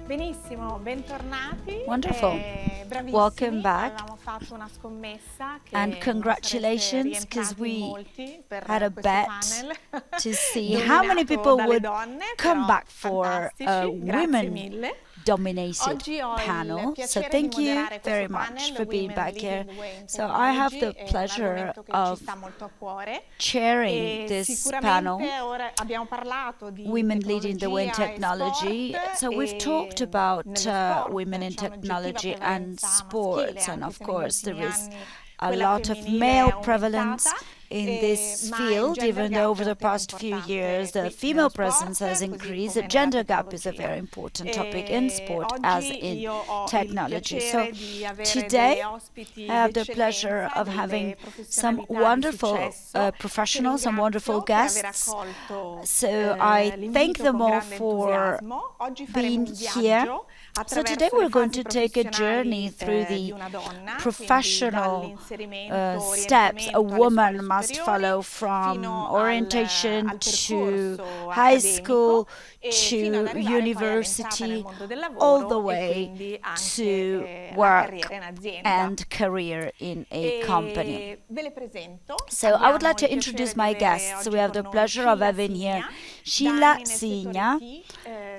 Benissimo, bentornati. Wonderful. Bravissimi. Welcome back. Avevamo fatto una scommessa che And non congratulations, sareste because rientrati we molti per had a questo bet panel to see how many dominato people dalle would donne, come però back for a fantastici. Grazie women mille. dominated Oggi ho il panel. So piacere di thank you moderare very questo much panel for being Women back here. Leading the Way in So I have Technology, the è un pleasure argomento che ci of sta molto a cuore. chairing E this panel, sicuramente ora abbiamo parlato di Women Leading the Way in tecnologia e Technology. sport, So we've talked e about nello sport women in c'è un'oggettiva technology and prevalenza sports, maschile, and anche of se negli course there ultimi is anni a quella lot of femminile è male aumentata, prevalence in this ma il field, gender even gap though è over un the tema past few importante years the qui female nello presence sport, has così increased. come The nella gender gap is a tecnologia. very important topic in sport as Oggi in io ho il technology. So piacere di avere today delle ospiti I have the pleasure d'eccellenza, of delle having some professionalità di wonderful successo, che professionals, some wonderful ringrazio per aver guests. accolto So I thank l'invito them con all grande for entusiasmo. Oggi faremo being un here. viaggio So today attraverso we're le going fasi to take a journey professionali through di the una donna, quindi professional dall'inserimento, steps a orientamento alle scuole woman must superiori follow, from fino orientation al to percorso high accademico school e fino ad to arrivare poi all'entrata nel university, mondo del all the lavoro e way quindi anche to la work carriera in azienda. and career in a company. E ve le presento. So I would Abbiamo like to il introduce piacere di my avere guests. So oggi we have con the noi pleasure of Scilla having here Signa. Da Scilla anni nel settore Signa. IT,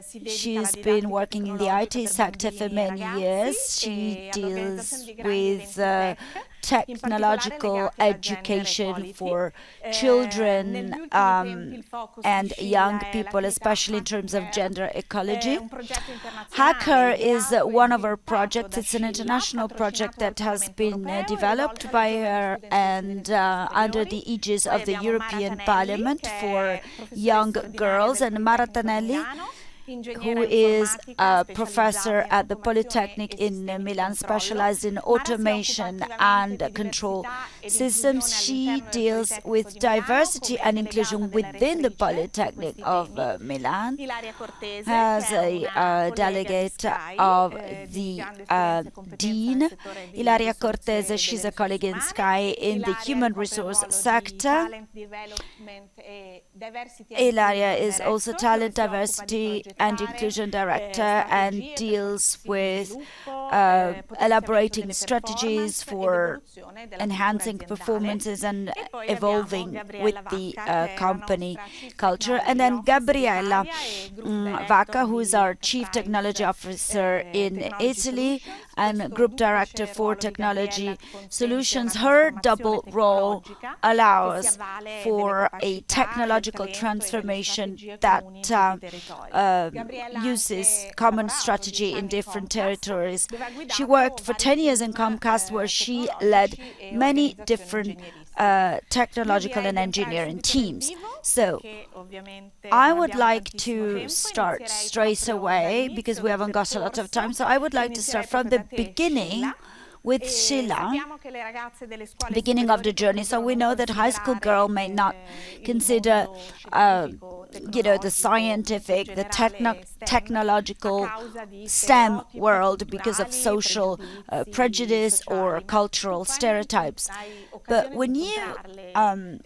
si dedica alla She's been didattica working in the tecnologica IT per sector for bambini e many ragazzi years. She e all'organizzazione deals di grandi with eventi tech, in particolare technological legati alla gender education equality. for Negli children ultimi tempi il focus di and Scilla young è people, l'attività especially in terms of Hacker, gender ecology. un progetto internazionale Hacker is ideato one e of our sviluppato projects. da It's an Scilla, international project patrocinato dal that has Parlamento been europeo e developed rivolto by alle giovani her studentesse delle and scuole under the superiori. aegis Poi of the abbiamo Mara European Tanelli, Parliament che for è professoressa young ordinaria girls, del and Mara Politecnico di Tanelli, Milano, who ingegnere is informatica a specializzata professor in at the automazione Polytechnic e in sistemi di Milan, controllo. specialized in Mara si occupa automation attivamente and di control diversità ed systems. inclusione She all'interno del deals Politecnico with di Milano diversity come and delegata inclusion della within the rettrice su Polytechnic questi of temi. Milan, Ilaria Cortese, as che è una collega di delegate Sky, of di the grande esperienza e competenza nel Dean. settore di Ilaria risorse Cortese, delle she's a risorse colleague in umane. Sky in the Ilaria human ricopre il resource ruolo di sector. Talent Development e Diversity and Ilaria Inclusion is also Director, Talent, dove si occupa di Diversity and progettare Inclusion Director and strategie per deals processi di with sviluppo, potenziamento elaborating delle strategies performance ed for evoluzione della cultura enhancing aziendale. performances and E poi abbiamo evolving with Gabriella the Vacca, che è la company nostra Chief culture. And Technology then Officer Gabriella Italia e Group Director Vacca, who is di our Chief Technology Enterprise Officer in Technology Italy Solutions. and Questo Group Director duplice for ruolo di Gabriella Technology consente Solutions. una Her trasformazione double role tecnologica che si allows avvale for delle a capacità, del technological talento e delle transformation strategie that comuni in tutti i territori. Gabriella ha uses anche common lavorato strategy 10 in anni in different Comcast, territories. dove ha She guidato worked for vari 10 years in team Comcast, where she led tecnologici e many organizzazioni different ingegneristiche. Io technological direi and di entrare engineering subito nel teams. vivo, So perché ovviamente I non would abbiamo like tantissimo to tempo. start Inizierei straight proprio away because dall'inizio we del haven't got a lot of time. percorso. So I would like to Inizierei start from proprio the da te, beginning Scilla. with E Scilla, sappiamo che le ragazze delle scuole beginning of the superiori journey. So we potrebbero know non that high school girl may not considerare il consider, mondo the scientifico, scientific, tecnologico, the generale, STEM, a technological causa di STEM stereotipi world because of culturali, social pregiudizi prejudice or sociali. Ma cultural tu, quando stereotypes. hai But occasione di incontrarle,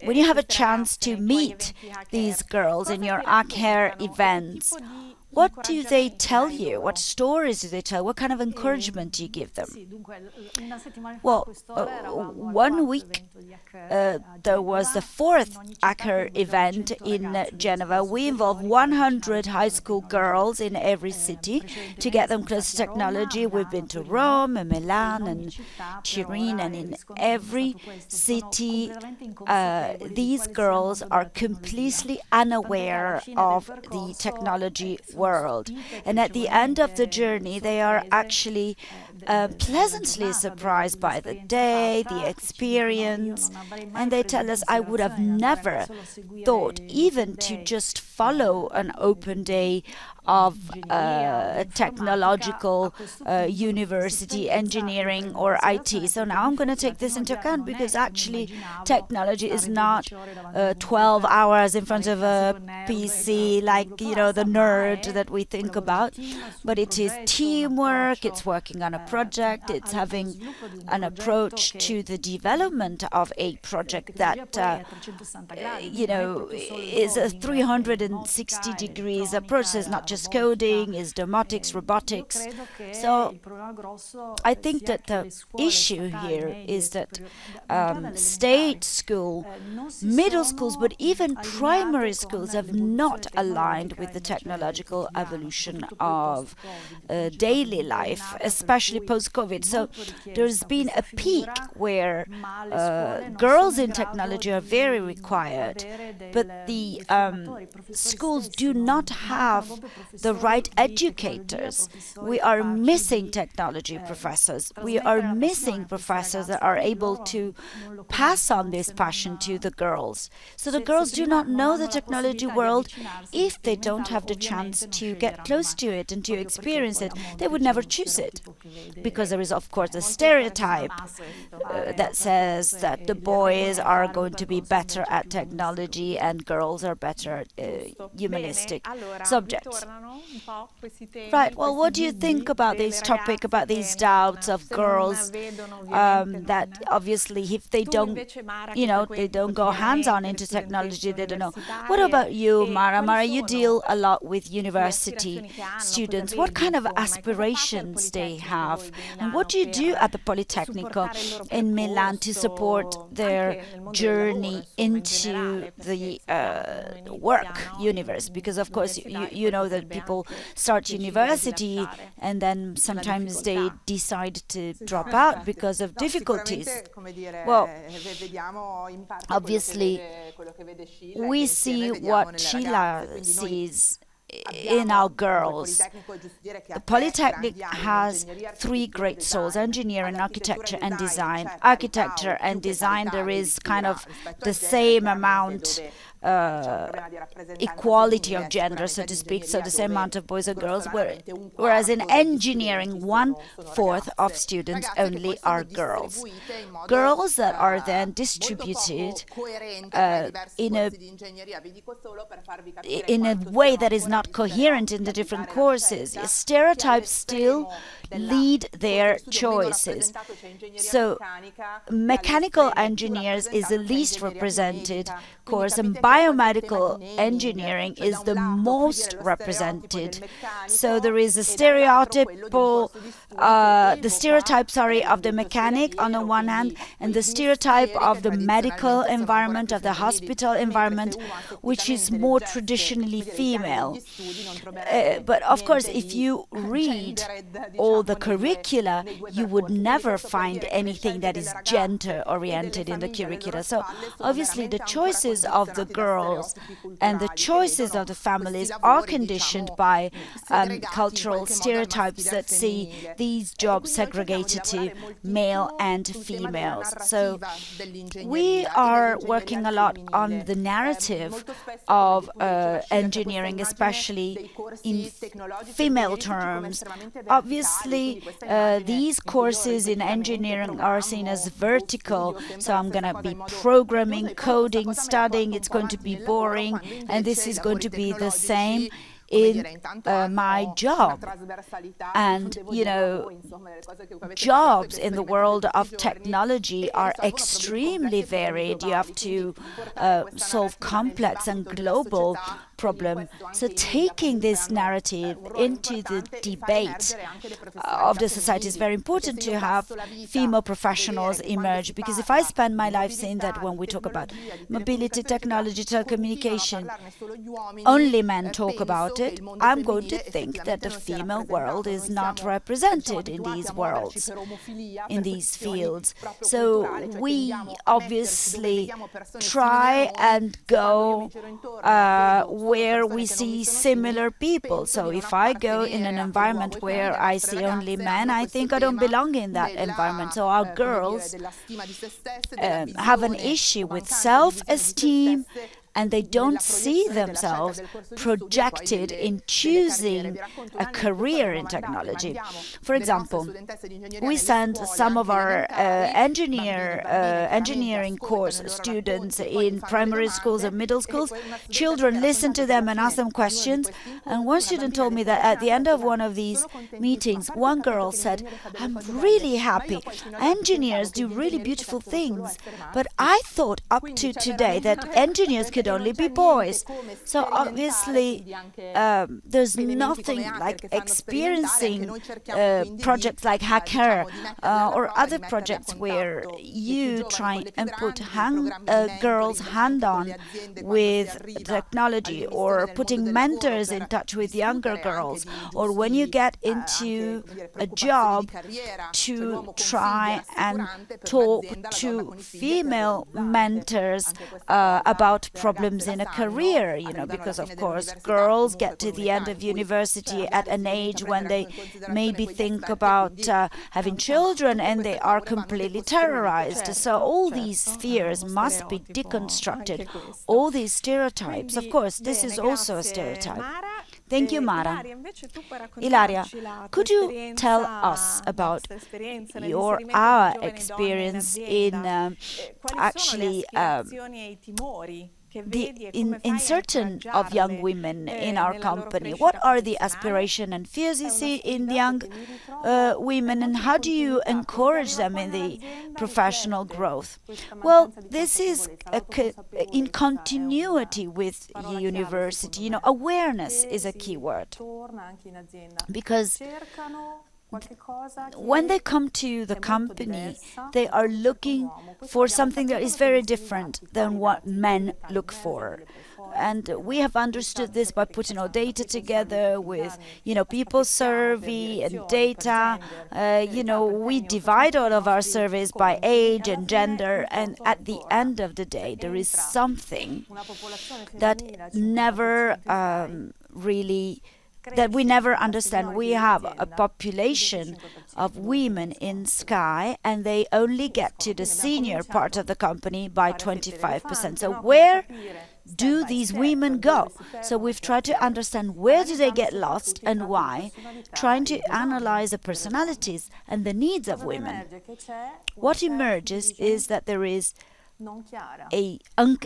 when you have a queste chance ragazze to nei tuoi meet eventi hacker, these girls in cosa your ti hair raccontano e che events, tipo di what do they incoraggiamenti tell dai you? What loro? stories do they tell? What kind of encouragement do you give them? Sì, dunque, una settimana fa a Well, quest'ora eravamo al 1 quarto week evento di Hacker a there was the Genova. fourth In ogni città Hacker coinvolgiamo event 100 in ragazze delle Genova. scuole We involved superiori per 100 avvicinarle high alla school tecnologia. girls in every city to Precedentemente get them siamo close to stati a Roma, technology. We've been Milano, to Torino, Rome and in Milan ogni and città per Turin, ora and il in riscontro è every stato questo. Sono city completamente inconsapevoli di these quale sia il girls mondo are della tecnologia. completely Tant'è che alla unaware fine del of the percorso technology sono world. stupite, And at the end of the piacevolmente journey, they are sorprese actually della pleasantly giornata, surprised by the dell'esperienza day, the fatta, e ci dicono: io experience, non avrei mai and they preso in tell us, I would have considerazione di andare never anche solo a seguire thought l'open even to day just follow an open day of ingegneria o technological informatica. A questo punto university, l'esperienza engineering, riprende or considerazione, IT. So perché now I'm in going to effetti la take this into tecnologia account non è, because come actually immaginavo, technology is stare not 12 ore davanti a un 12 computer, hours in front fare il of a classico nerd PC, che like, sviluppa you la know, the ma nerd è that we un think lavoro di about, team sul but it is progetto, un teamwork, it's approccio working on a project, it's allo having sviluppo di un an progetto approach che to the development of a project tecnologia that, poi è a 360 gradi, you non è know, proprio solo il is a coding, è robotica, 360 degrees approach. So it's not elettronica, as coding, is domotics, robotics. So I think that the issue here is that state school, middle schools, but even primary schools have not aligned with the technological evolution of daily life, especially post-COVID. So there's been a peak where girls in technology are very required, but the schools do not have the right educators. We are missing technology professors. We are missing professors that are able to pass on this passion to the girls. So the girls do not know the technology world. If they don't have the chance to get close to it and to experience it, they would never choose it. Because there is, of course, a stereotype that says that the boys are going to be better at technology and girls are better at humanistic subjects. Right, well, what do you think about this topic, about these doubts of girls, that obviously if they don't, they don't go hands-on into technology, they don't know. What about you, Mara? Mara, you deal a lot with university students. What kind of aspirations they have? And what do you do at the Politecnico in Milan to support their journey into the work universe? Because, of course, you know that people start university and then sometimes they decide to drop out because of difficulties. Well, obviously, we see what Scilla sees in our girls. The Polytechnic has three great souls: engineering, architecture and design. Architecture and design, there is kind of the same amount equality of gender, so to speak, so the same amount of boys and girls, whereas in engineering 1/4 of students only are girls. Girls that are then distributed in a way that is not coherent in the different courses. Stereotypes still lead their choices. So mechanical engineers is the least represented course, and biomedical engineering is the most represented. So there is a stereotype of the mechanic on the one hand, and the stereotype of the medical environment, of the hospital environment, which is more traditionally female. But of course, if you read all the curricula, you would never find anything that is gender oriented in the curricula. So obviously the choices of the girls and the choices of the families are conditioned by cultural stereotypes that see these jobs segregated to male and females. So we are working a lot on the narrative of engineering, especially in female terms. Obviously, these courses in engineering are seen as vertical, so I'm going to be programming, coding, studying. It's going to be boring, and this is going to be the same in my job. And, jobs in the world of technology are extremely varied. You have to solve complex and global problem. So taking this narrative into the debate of the society is very important to have female professionals emerge, because if I spend my life saying that when we talk about mobility, technology, telecommunication, only men talk about it, I'm going to think that the female world is not represented in these worlds, in these fields. So we obviously try and go where we see similar people. So if I go in an environment where I see only men, I think I don't belong in that environment. So our girls have an issue with self-esteem, and they don't see themselves projected in choosing a career in technology. For example, we send some of our engineering course students in primary schools and middle schools. Children listen to them and ask them questions. And one student told me that at the end of one of these meetings, one girl said, "I'm really happy. Engineers do really beautiful things. But I thought up to today that engineers could could only be boys. So obviously, there's nothing like experiencing projects like Hacker or other projects where you try and put girls hand-on with technology, or putting mentors in touch with younger girls, or when you get into a job to try and talk to female mentors about problems in a career, because of course girls get to the end of university at an age when they maybe think about having children, and they are completely terrorized. So all these fears must be deconstructed, all these stereotypes. Of course, this is also a stereotype. Thank you, Mara. Ilaria, could you tell us about our experience in actually in certain of young women in our company? What are the aspiration and fears you see in young women, and how do you encourage them in the professional growth? Well, this is in continuity with university. Awareness is a key word, because when they come to the company, they are looking for something that is very different than what men look for. And we have understood this by putting our data together with, people survey and data. We divide all of our surveys by age and gender, and at the end of the day, there is something that we never understand. We have a population of women in Sky, and they only get to the senior part of the company by 25%. So where do these women go? So we've tried to understand where do they get lost and why, trying to analyze the personalities and the needs of women. What emerges is that there is an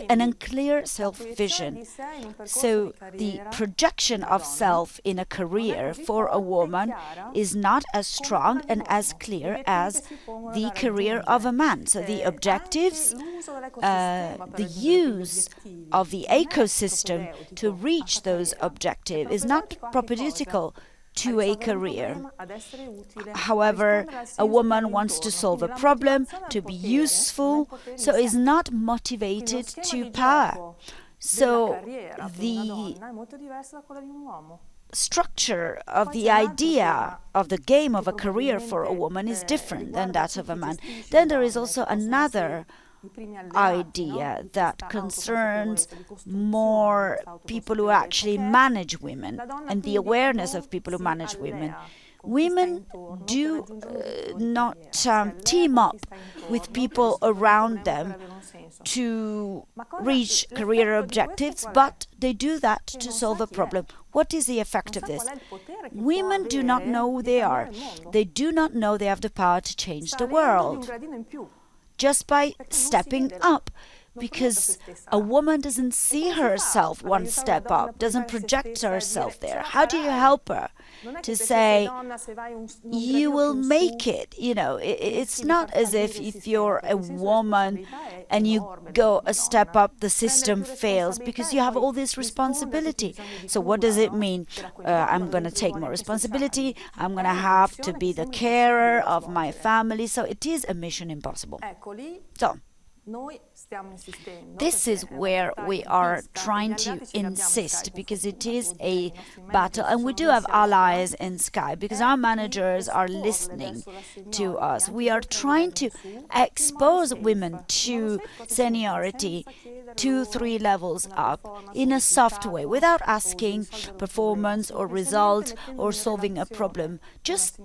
unclear self-vision. So the projection of self in a career for a woman is not as strong and as clear as the career of a man. So the objectives, the use of the ecosystem to reach those objectives is not propedeutical to a career. However, a woman wants to solve a problem, to be useful, so is not motivated to power. So the structure of the idea of the game of a career for a woman is different than that of a man. Then there is also another idea that concerns more people who actually manage women and the awareness of people who manage women. Women do not team up with people around them to reach career objectives, but they do that to solve a problem. What is the effect of this? Women do not know who they are. They do not know they have the power to change the world just by stepping up, because a woman doesn't see herself one step up, doesn't project herself there. How do you help her to say, you will make it? It's not as if you're a woman and you go a step up, the system fails, because you have all this responsibility. So what does it mean? I'm going to take more responsibility. I'm going to have to be the carer of my family. So it is a mission impossible. So this is where we are trying to insist, because it is a battle, and we do have allies in Sky, because our managers are listening to us. We are trying to expose women to seniority 2-3 levels up in a soft way, without asking performance or result or solving a problem, just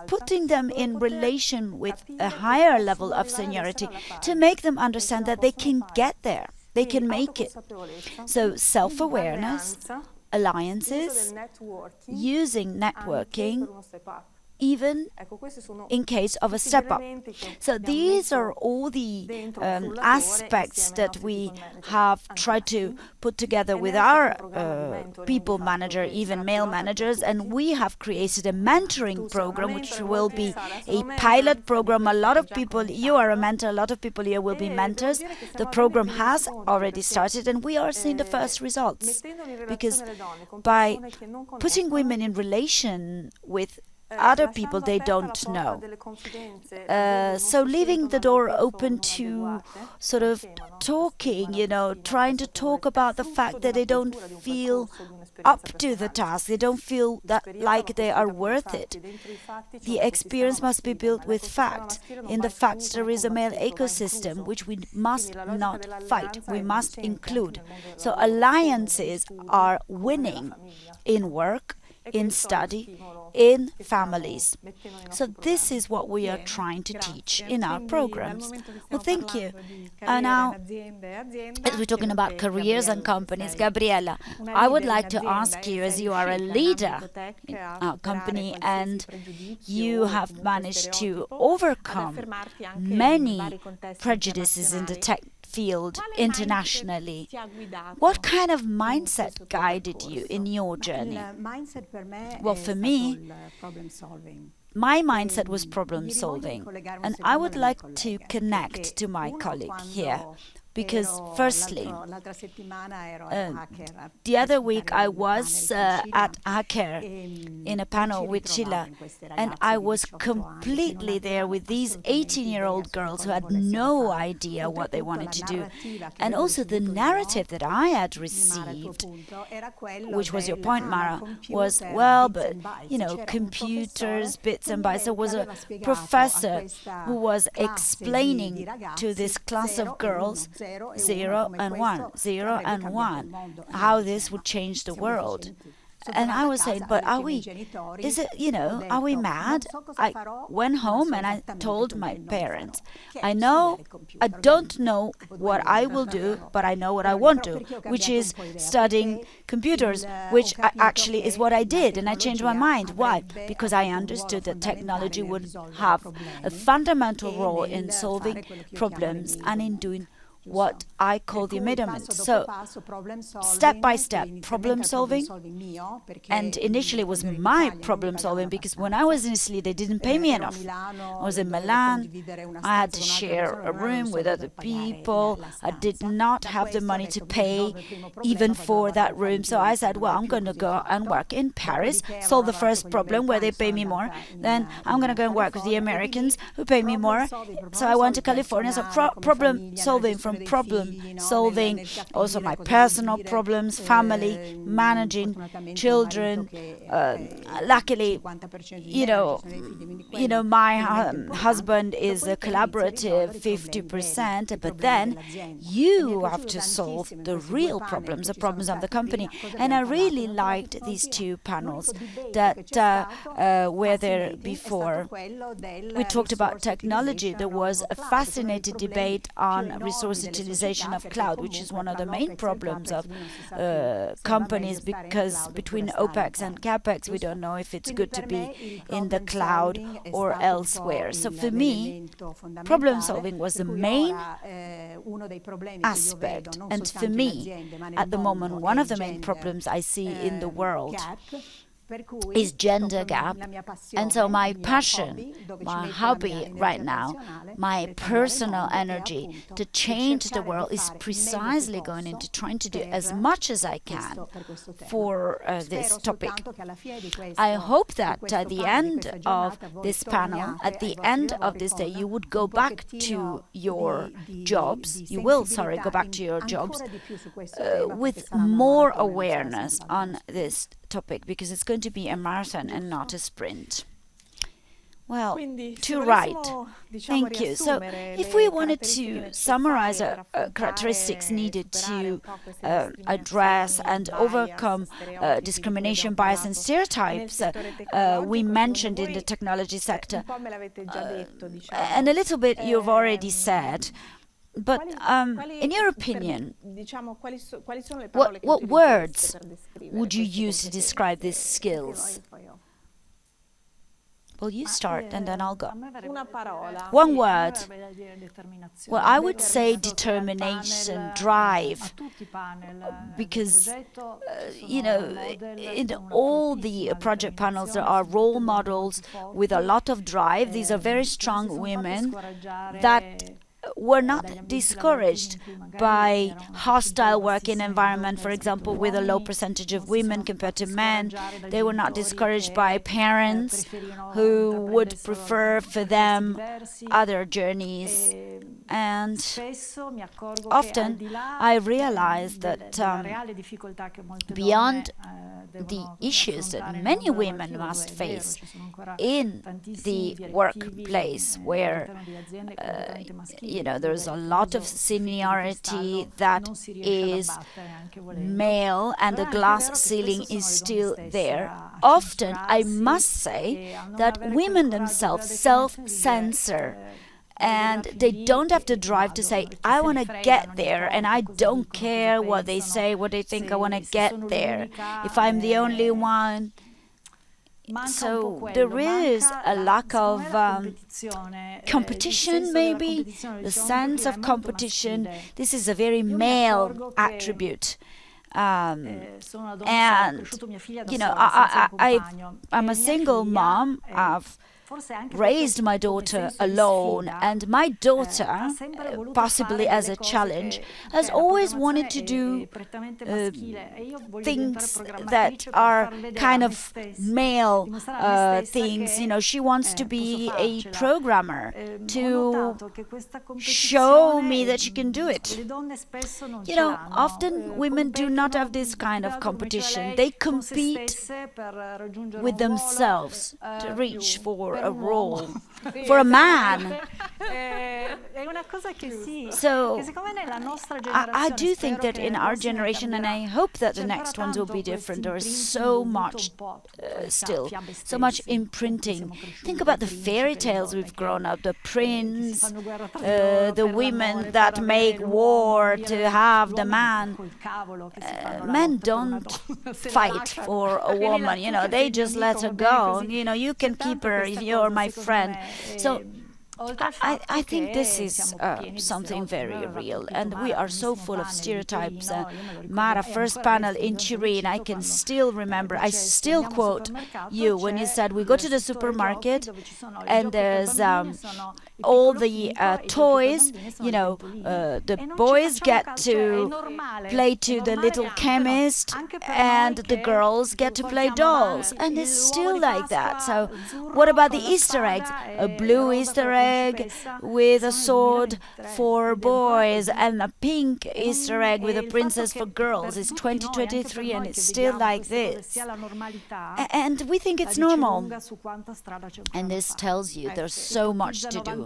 putting them in relation with a higher level of seniority to make them understand that they can get there, they can make it. So self-awareness, alliances, using networking even in case of a step up. So these are all the aspects that we have tried to put together with our people manager, even male managers, and we have created a mentoring program which will be a pilot program. A lot of people, you are a mentor, a lot of people here will be mentors. The program has already started and we are seeing the first results, because by putting women in relation with other people they don't know. So leaving the door open to sort of talking, trying to talk about the fact that they don't feel up to the task, they don't feel that like they are worth it. The experience must be built with fact. In the facts there is a male ecosystem which we must not fight, we must include. So alliances are winning in work, in study, in families. So this is what we are trying to teach in our programs. Well, thank you. And now, as we're talking about careers and companies, Gabriella, I would like to ask you, as you are a leader in our company and you have managed to overcome many prejudices in the tech field internationally, what kind of mindset guided you in your journey? Well, for me, my mindset was problem solving, and I would like to connect to my colleague here. Because firstly, the other week I was at Hacker in a panel with Scilla, and I was completely there with these 18-year-old girls who had no idea what they wanted to do. And also the narrative that I had received, which was your point, Mara, was, well, but, computers, bits and bytes. There was a professor who was explaining to this class of girls 0 and 1, 0 and 1, how this would change the world. And I was saying, but are we mad? I went home and I told my parents, I don't know what I will do, but I know what I want to, which is studying computers, which actually is what I did. And I changed my mind. Why? Because I understood that technology would have a fundamental role in solving problems and in doing what I call the immediate. So, step by step, problem solving. And initially it was my problem solving, because when I was in Italy, they didn't pay me enough. I was in Milan, I had to share a room with other people, I did not have the money to pay even for that room. So I said, well, I'm going to go and work in Paris, solve the first problem where they pay me more. Then I'm going to go and work with the Americans who pay me more. So I went to California. So problem solving, from problem solving, also my personal problems, family, managing children. Luckily, my husband is a collaborative 50%, but then you have to solve the real problems, the problems of the company. And I really liked these two panels that were there before. We talked about technology. There was a fascinating debate on resource utilization of cloud, which is one of the main problems of companies, because between OPEX and CAPEX, we don't know if it's good to be in the cloud or elsewhere. So for me, problem solving was the main aspect. And for me, at the moment, one of the main problems I see in the world is gender gap. And so my passion, my hobby right now, my personal energy to change the world is precisely going into trying to do as much as I can for this topic. I hope that at the end of this panel, at the end of this day, you would go back to your jobs, go back to your jobs with more awareness on this topic, because it's going to be a marathon and not a sprint. Well, too right. Thank you. So, if we wanted to summarize characteristics needed to address and overcome discrimination, bias, and stereotypes we mentioned in the technology sector, and a little bit you've already said. But in your opinion, what words would you use to describe these skills? Well, you start and then I'll go. Una parola. One word. Well, I would say determination, drive, because, in all the project panels there are role models with a lot of drive. These are very strong women that were not discouraged by hostile working environment, for example, with a low percentage of women compared to men. They were not discouraged by parents who would prefer for them other journeys. And often I realize that beyond the issues that many women must face in the workplace, where there's a lot of seniority that is male and the glass ceiling is still there. Often I must say that women themselves self-censor, and they don't have the drive to say, I want to get there and I don't care what they say, what they think, I want to get there. If I'm the only one. So there is a lack of competition, maybe, the sense of competition. This is a very male attribute. And, I'm a single mom. I've raised my daughter alone, and my daughter, possibly as a challenge, has always wanted to do things that are kind of male things. She wants to be a programmer, to show me that she can do it. Often women do not have this kind of competition. They compete with themselves to reach for a role, for a man. So I do think that in our generation, and I hope that the next ones will be different, there is so much still, so much imprinting. Think about the fairy tales we've grown up, the prince, the women that make war to have the man. Men don't fight for a woman, they just let her go. You can keep her if you're my friend. So I think this is something very real, and we are so full of stereotypes. Mara, first panel in Turin, I can still remember, I still quote you when you said we go to the supermarket and there's all the toys, the boys get to play to the little chemist and the girls get to play dolls, and it's still like that. So what about the Easter eggs? A blue Easter egg with a sword for boys and a pink Easter egg with a princess for girls. It's 2023 and it's still like this. And we think it's normal. And this tells you there's so much to do.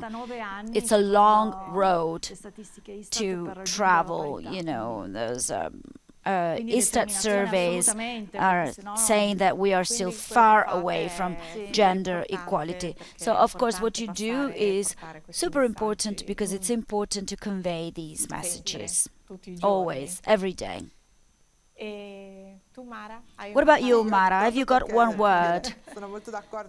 It's a long road to travel, Those ISTAT surveys are saying that we are still far away from gender equality. So, of course, what you do is super important, because it's important to convey these messages. Always, every day. What about you, Mara? Have you got one word?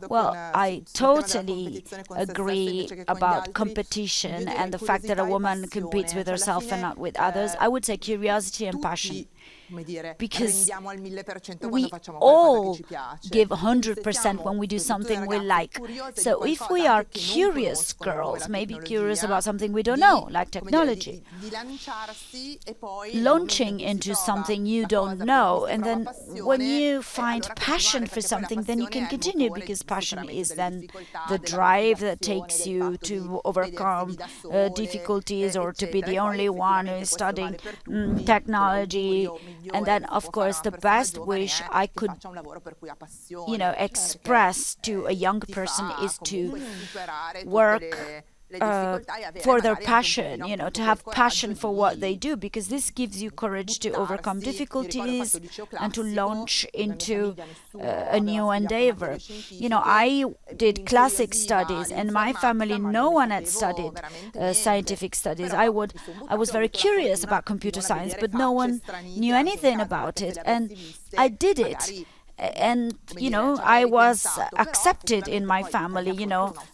Well, I totally agree about competition and the fact that a woman competes with herself and not with others. I would say curiosity and passion. Because we all give 100% when we do something we like. So if we are curious girls, maybe curious about something we don't know, like technology, launching into something you don't know, and then when you find passion for something, then you can continue, because passion is then the drive that takes you to overcome difficulties, or to be the only one who is studying technology. And then, of course, the best wish I could, express to a young person is to work for their passion, to have passion for what they do, because this gives you courage to overcome difficulties and to launch into a new endeavor. I did classic studies, and my family, no one had studied scientific studies. I was very curious about computer science, but no one knew anything about it, and I did it. and I was accepted in my family,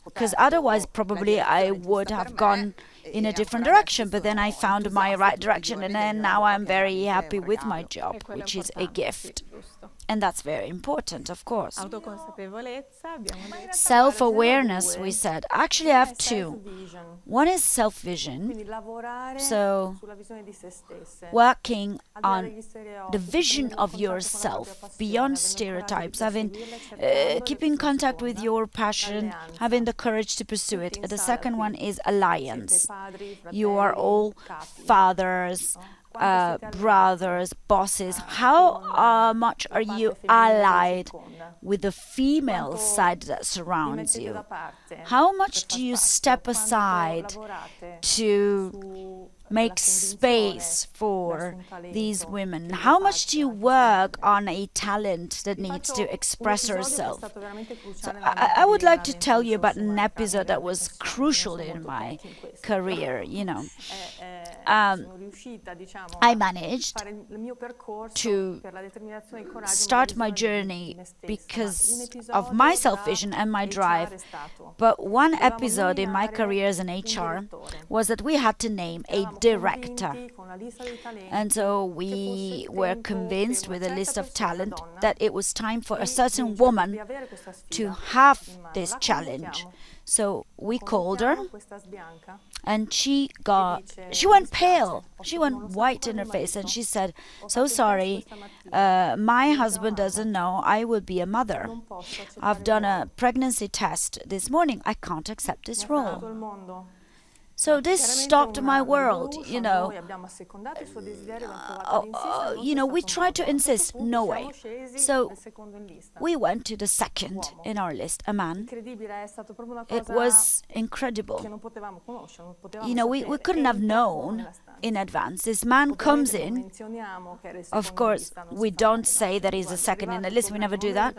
because otherwise probably I would have gone in a different direction. But then I found my right direction, and then now I'm very happy with my job, which is a gift. And that's very important, of course. Autoconsapevolezza, abbiamo detto. Self-awareness, we said. Actually, I have two. One is self-vision, so working on the vision of yourself beyond stereotypes, keeping contact with your passion, having the courage to pursue it. The second one is alliance. You are all fathers, brothers, bosses. How much are you allied with the female side that surrounds you? How much do you step aside to make space for these women? How much do you work on a talent that needs to express herself? So I would like to tell you about an episode that was crucial in my career. I managed to start my journey because of my self-vision and my drive. But one episode in my career as an HR was that we had to name a director. And so we were convinced with a list of talent that it was time for a certain woman to have this challenge. So we called her, and she went pale. She went white in her face, and she said, "So sorry, my husband doesn't know I will be a mother. I've done a pregnancy test this morning. I can't accept this role." So this stopped my world, we tried to insist, no way. So we went to the second in our list, a man. It was incredible. We couldn't have known in advance. This man comes in. Of course, we don't say that he's the second in the list. We never do that.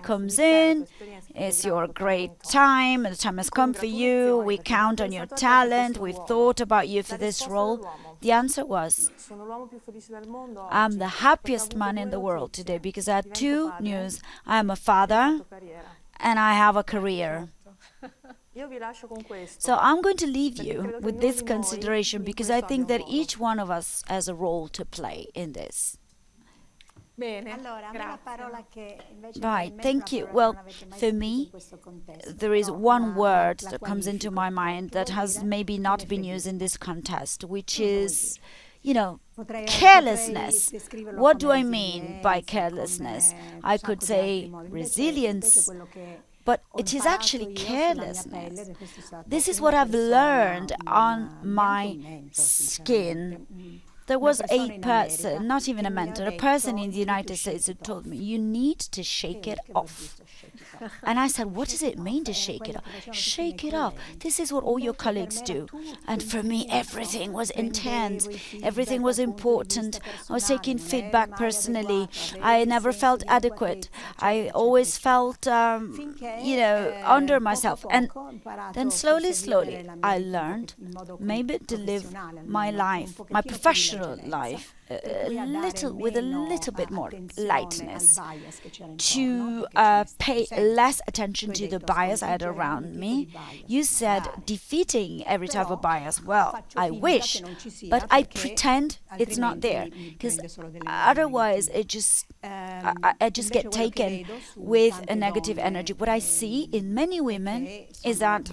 Comes in. It's your great time. The time has come for you. We count on your talent. We've thought about you for this role. The answer was, I'm the happiest man in the world today because I had two news. I am a father and I have a career. So I'm going to leave you with this consideration because I think that each one of us has a role to play in this. Right, thank you. Well, for me, there is one word that comes into my mind that has maybe not been used in this contest, which is, carelessness. What do I mean by carelessness? I could say resilience, but it is actually carelessness. This is what I've learned on my skin. There was a person, not even a mentor, a person in the United States who told me, you need to shake it off. And I said, what does it mean to shake it off? Shake it off. This is what all your colleagues do. And for me, everything was intense. Everything was important. I was taking feedback personally. I never felt adequate. I always felt, under myself. And then slowly, I learned maybe to live my life, my professional life, with a little bit more lightness, to pay less attention to the bias I had around me. You said defeating every type of bias. Well, I wish, but I pretend it's not there, because otherwise I just get taken with a negative energy. What I see in many women is that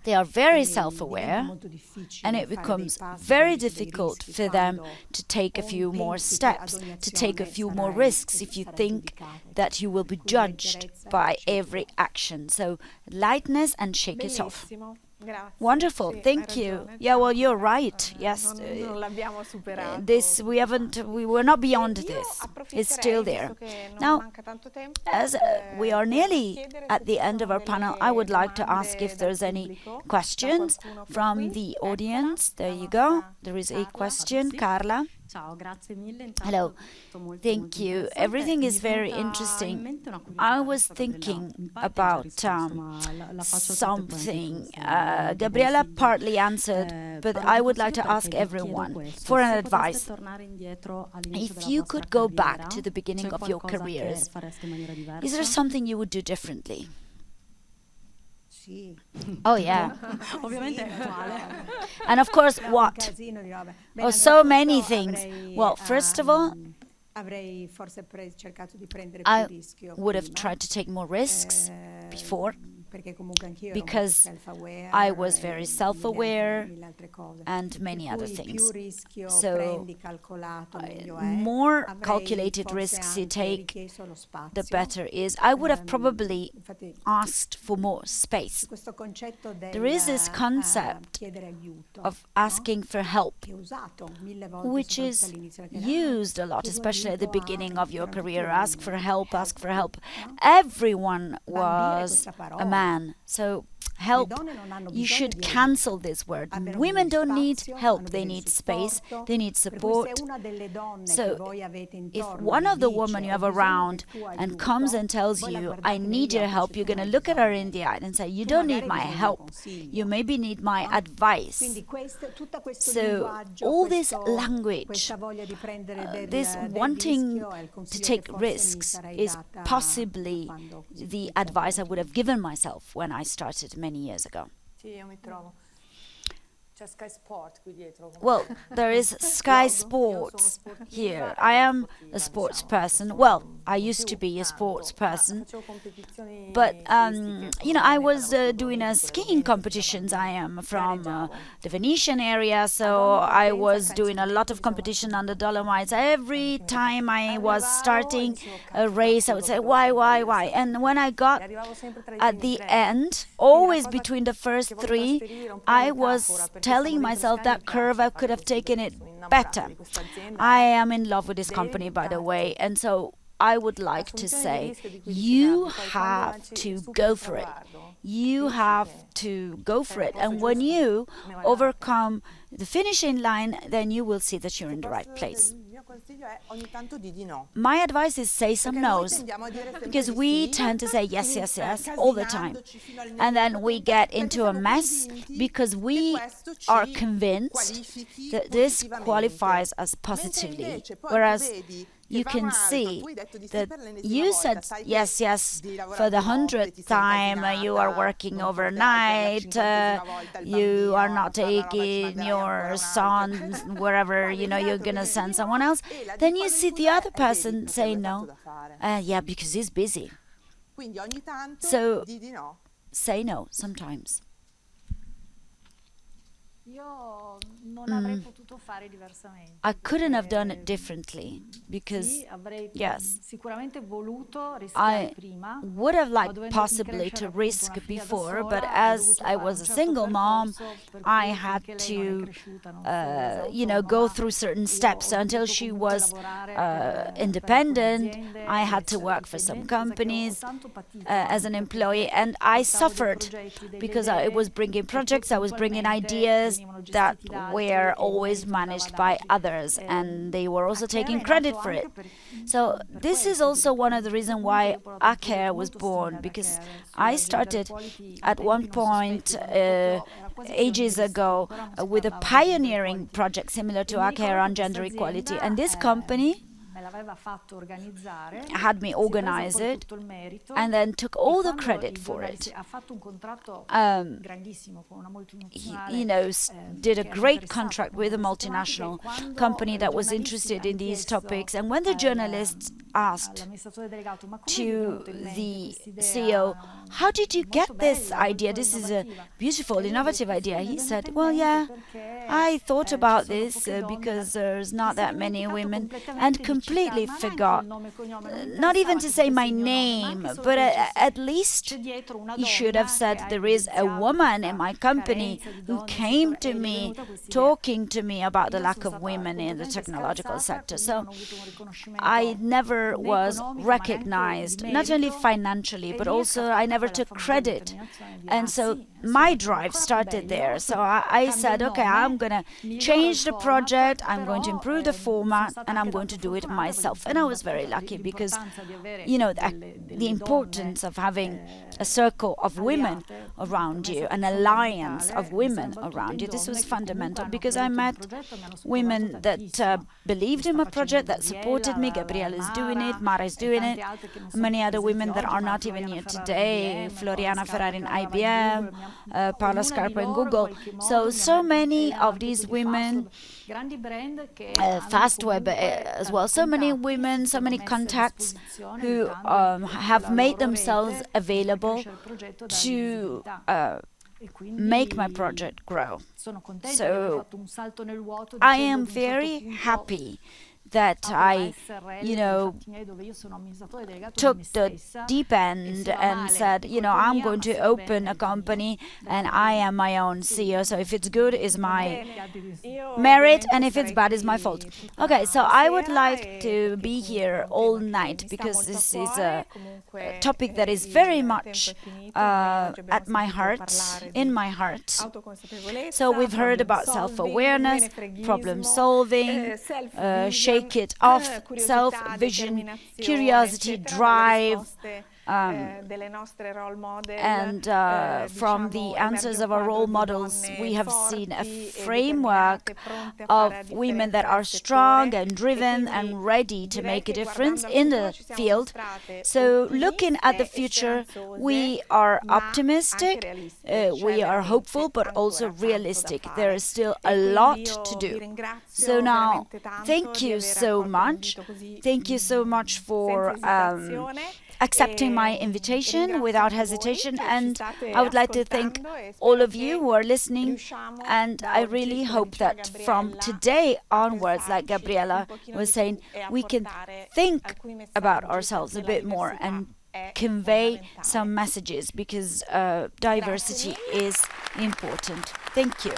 they are very self-aware, and it becomes very difficult for them to take a few more steps, to take a few more risks if you think that you will be judged by every action. So lightness and shake it off. Wonderful, thank you. Yeah, well, you're right. Yes, we were not beyond this. It's still there. Now, as we are nearly at the end of our panel, I would like to ask if there's any questions from the audience. There you go. There is a question, Carla. Hello, thank you. Everything is very interesting. I was thinking about something. Gabriella partly answered, but I would like to ask everyone for an advice. If you could go back to the beginning of your careers, is there something you would do differently? Oh yeah. And of course, what? Oh, so many things. Well, first of all, I would have tried to take more risks before, because I was very self-aware and many other things. So, more calculated risks you take, the better is. I would have probably asked for more space. There is this concept of asking for help, which is used a lot, especially at the beginning of your career. Ask for help, ask for help. Everyone was a man. So help, you should cancel this word. Women don't need help, they need space, they need support. So if one of the women you have around and comes and tells you, I need your help, you're going to look at her in the eye and say, you don't need my help, you maybe need my advice. So all this language, this wanting to take risks is possibly the advice I would have given myself when I started many years ago. Well, there is Sky Sports here. I am a sports person. Well, I used to be a sports person. But, I was doing skiing competitions. I am from the Venetian area, so I was doing a lot of competition on the Dolomites. Every time I was starting a race, I would say, why? And when I got at the end, always between the first three, I was telling myself that curve, I could have taken it better. I am in love with this company, by the way, and so I would like to say, you have to go for it. You have to go for it. And when you overcome the finishing line, then you will see that you're in the right place. My advice is say some no's, because we tend to say yes all the time. And then we get into a mess because we are convinced that this qualifies us positively. Whereas you can see that you said yes for the 100th time, you are working overnight, you are not taking your son wherever, you're going to send someone else. Then you see the other person say no. Yeah, because he's busy. So say no sometimes. I couldn't have done it differently because, yes, I would have liked possibly to risk before, but as I was a single mom, I had to, go through certain steps. Until she was independent, I had to work for some companies as an employee, and I suffered because I was bringing projects, I was bringing ideas that were always managed by others, and they were also taking credit for it. So this is also one of the reasons why Acare was born, because I started at one point ages ago with a pioneering project similar to Acare on gender equality, and this company had me organize it and then took all the credit for it. Did a great contract with a multinational company that was interested in these topics. And when the journalists asked to the CEO, how did you get this idea? This is a beautiful, innovative idea. He said, well, yeah, I thought about this because there's not that many women, and completely forgot, not even to say my name, but at least he should have said there is a woman in my company who came to me talking to me about the lack of women in the technological sector. So I never never was recognized, not only financially, but also I never took credit. And so my drive started there. So I said, okay, I'm going to change the project, I'm going to improve the format, and I'm going to do it myself. And I was very lucky because, you know, the importance of having a circle of women around you, an alliance of women around you, this was fundamental because I met women that believed in my project, that supported me. Gabriella is doing it, Mara is doing it, many other women that are not even here today, Floriana Ferrari in IBM, Paola Scarpa in Google. So many of these women, Fastweb as well, so many women, so many contacts who have made themselves available to make my project grow. So I am very happy that I, you know, took the deep end and said, you know, I'm going to open a company and I am my own CEO. So if it's good, it's my merit, and if it's bad, it's my fault. Okay, so I would like to be here all night because this is a topic that is very much at my heart, in my heart. So we've heard about self-awareness, problem solving, shake it off, self-vision, curiosity, drive, and from the answers of our role models, we have seen a framework of women that are strong and driven and ready to make a difference in the field. So looking at the future, we are optimistic, we are hopeful, but also realistic. There is still a lot to do. So now, thank you so much. Thank you so much for accepting my invitation without hesitation, and I would like to thank all of you who are listening, and I really hope that from today onwards, like Gabriella was saying, we can think about ourselves a bit more and convey some messages, because diversity is important. Thank you.